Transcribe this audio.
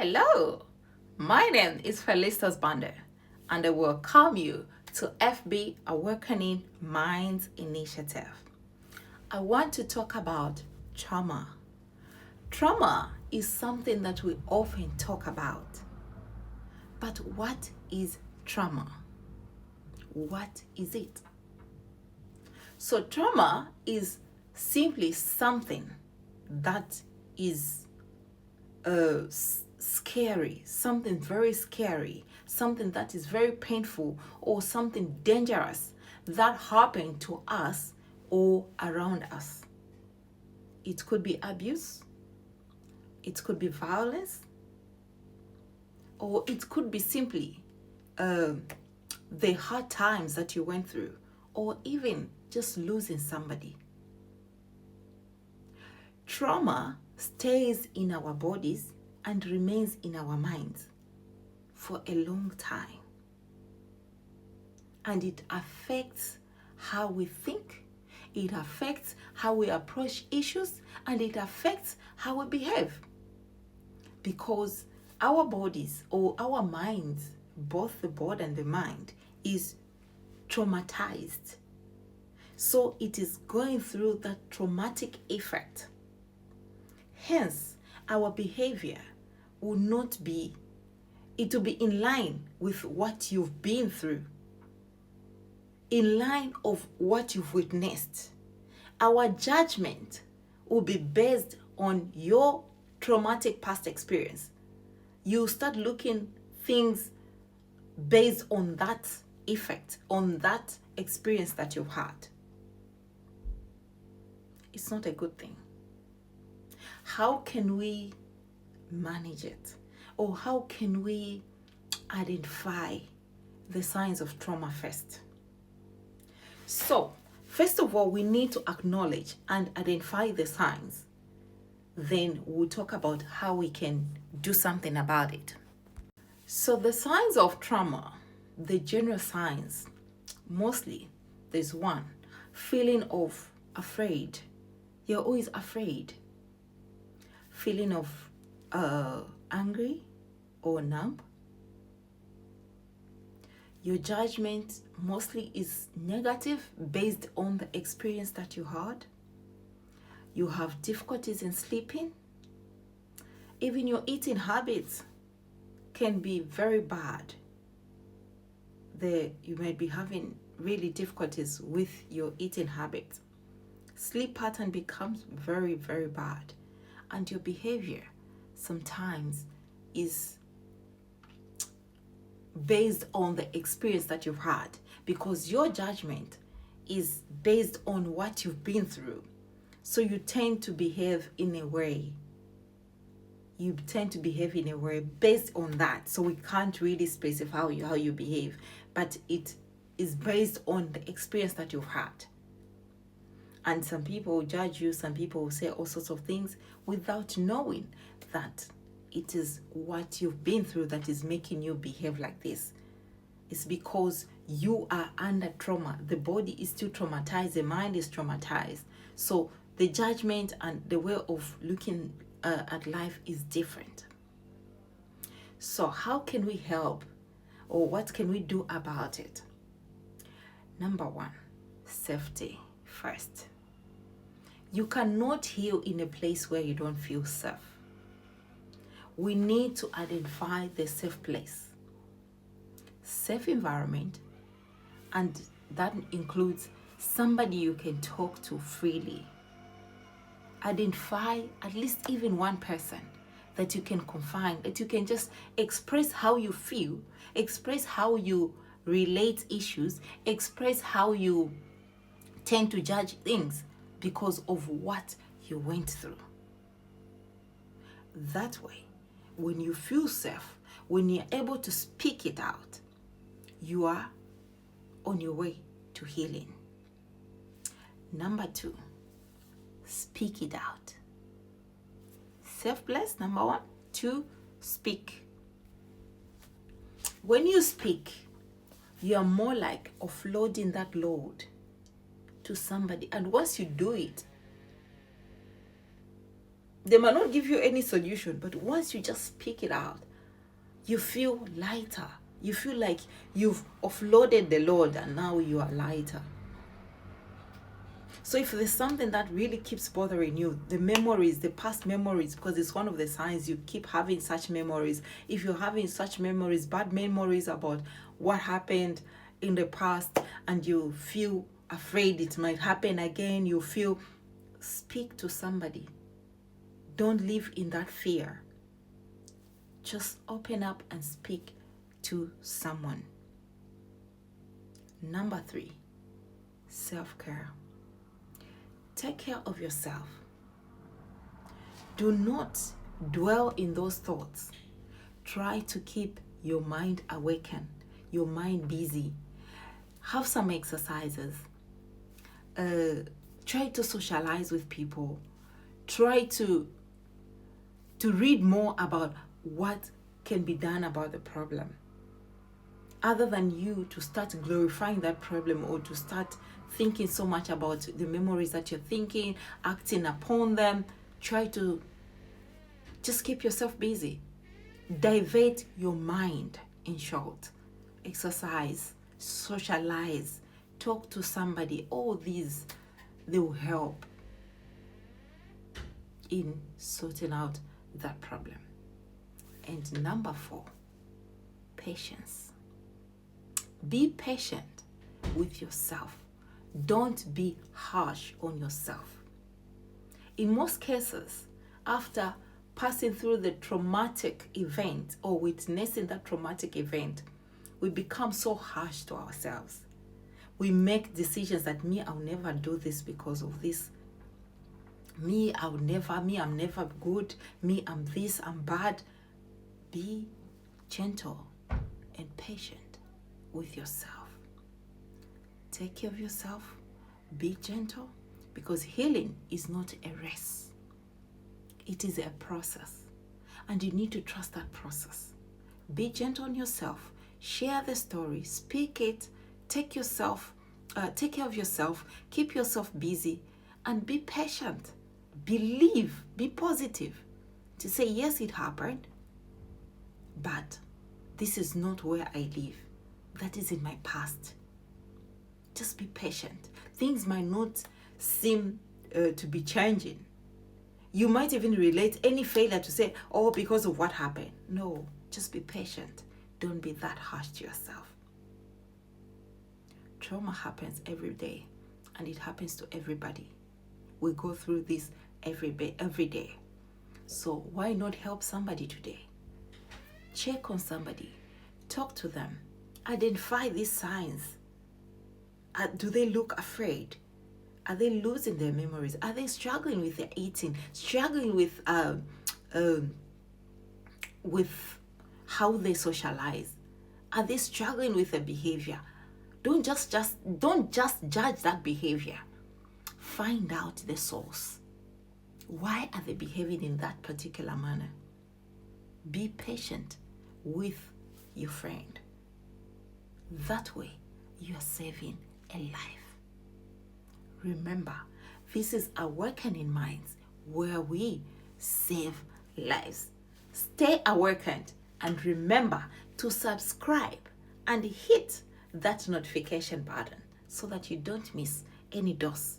Hello, my name is Felicitas Bande, and I welcome you to FB Awakening Minds Initiative. I want to talk about trauma. Trauma is something that we often talk about. But what is trauma? What is it? So trauma is simply something that is scary, something very scary, something that is very painful, or something dangerous that happened to us or around us. It could be abuse, it could be violence, or it could be simply the hard times that you went through, or even just losing somebody. Trauma stays in our bodies and remains in our minds for a long time. And it affects how we think, it affects how we approach issues, and it affects how we behave. Because our bodies or our minds, both the body and the mind, is traumatized. So it is going through that traumatic effect. Hence, our behavior will be in line with what you've been through, in line of what you've witnessed. Our judgment will be based on your traumatic past experience. You start looking things based on that effect, on that experience that you've had. It's not a good thing. How can we manage it? Or how can we identify the signs of trauma first? So, first of all, we need to acknowledge and identify the signs. Then we'll talk about how we can do something about it. So the signs of trauma, the general signs, mostly there's one, feeling of afraid. You're always afraid. Feeling of angry or numb. Your judgment mostly is negative based on the experience that you had. You have difficulties in sleeping. Even your eating habits can be very bad. You might be having really difficulties with your eating habits. Sleep pattern becomes very, very bad. And your behavior sometimes is based on the experience that you've had, because your judgment is based on what you've been through. So you tend to behave in a way. Based on that. So we can't really specify how you behave, but it is based on the experience that you've had. And some people will judge you, some people will say all sorts of things without knowing that it is what you've been through that is making you behave like this. It's because you are under trauma. The body is still traumatized, the mind is traumatized. So the judgment and the way of looking at life is different. So how can we help, or what can we do about it? Number one, safety first. You cannot heal in a place where you don't feel safe. We need to identify the safe place, safe environment, and that includes somebody you can talk to freely. Identify at least even one person that you can confide, that you can just express how you feel, express how you relate issues, express how you tend to judge things because of what you went through. That way, when you feel safe, when you're able to speak it out, you are on your way to healing. Number two, speak it out. Safe place, number one. Two, speak. When you speak, you are more like offloading that load to somebody. And once you do it, They might not give you any solution, but once you just speak it out, you feel lighter. You feel like you've offloaded the load and now you are lighter. So if there's something that really keeps bothering you, the memories, the past memories, because it's one of the signs you keep having such memories. If you're having such memories, bad memories about what happened in the past, and you feel afraid it might happen again, you feel, speak to somebody. Don't live in that fear. Just open up and speak to someone. Number 3, self-care. Take care of yourself. Do not dwell in those thoughts. Try to keep your mind awakened, your mind busy. Have some exercises. Try to socialize with people. Try to read more about what can be done about the problem. Other than you to start glorifying that problem or to start thinking so much about the memories that you're thinking, acting upon them, try to just keep yourself busy. Divert your mind, in short. Exercise, socialize, talk to somebody. All these, they will help in sorting out that problem. And number 4, patience. Be patient with yourself. Don't be harsh on yourself. In most cases, after passing through the traumatic event or witnessing that traumatic event, we become so harsh to ourselves. We make decisions that I'll never do this because of this. I'm never good. I'm this, I'm bad. Be gentle and patient with yourself. Take care of yourself. Be gentle, because healing is not a race. It is a process, and you need to trust that process. Be gentle on yourself. Share the story. Speak it. Take care of yourself. Keep yourself busy, and be patient. Believe. Be positive. To say, yes, it happened, but this is not where I live. That is in my past. Just be patient. Things might not seem to be changing. You might even relate any failure to say, oh, because of what happened. No, just be patient. Don't be that harsh to yourself. Trauma happens every day, and it happens to everybody. We go through this every day. So why not help somebody today? Check on somebody. Talk to them. Identify these signs. Do they look afraid? Are they losing their memories? Are they struggling with their eating? Struggling with how they socialize? Are they struggling with their behavior? Don't just judge that behavior. Find out the source. Why are they behaving in that particular manner? Be patient with your friend. That way, you are saving a life. Remember, this is Awakening Minds, where we save lives. Stay awakened, and remember to subscribe and hit that notification button so that you don't miss any dose